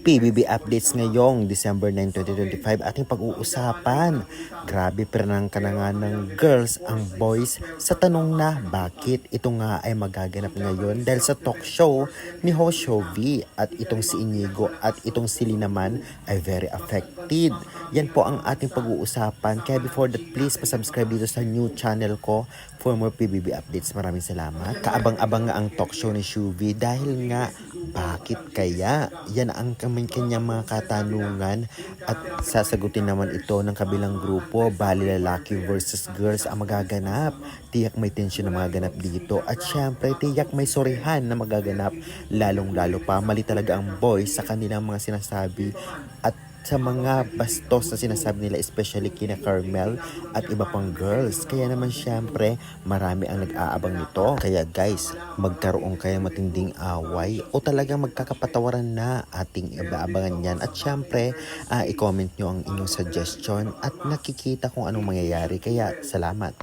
PBB updates ngayong December 9, 2025 ating pag-uusapan. Grabe pranangka na nga ng girls ang boys sa tanong na bakit ito nga ay magaganap ngayon dahil sa talk show ni Host Jovi at itong si Inigo at itong si Lee naman ay very affected. Yan po ang ating pag-uusapan. Kaya before that, please pasubscribe dito sa new channel ko for more PBB updates. Maraming salamat. Kaabang-abang nga ang talk show ni Jovi dahil nga bakit kaya? Yan ang kanyang mga katanungan at sasagutin naman ito ng kabilang grupo. Bali lalaki versus girls ang magaganap. Tiyak may tensyon na magaganap dito at syempre tiyak may sorihan na magaganap. Lalong-lalo pa mali talaga ang boys sa kanilang mga sinasabi at sa mga bastos na sinasabi nila, especially kina Carmel at iba pang girls. Kaya naman syempre marami ang nag-aabang nito. Kaya guys, magkaroon kayo matinding away o talagang magkakapatawaran na, ating ibaabangan yan. At syempre i-comment nyo ang inyong suggestion at nakikita kung anong mangyayari. Kaya salamat.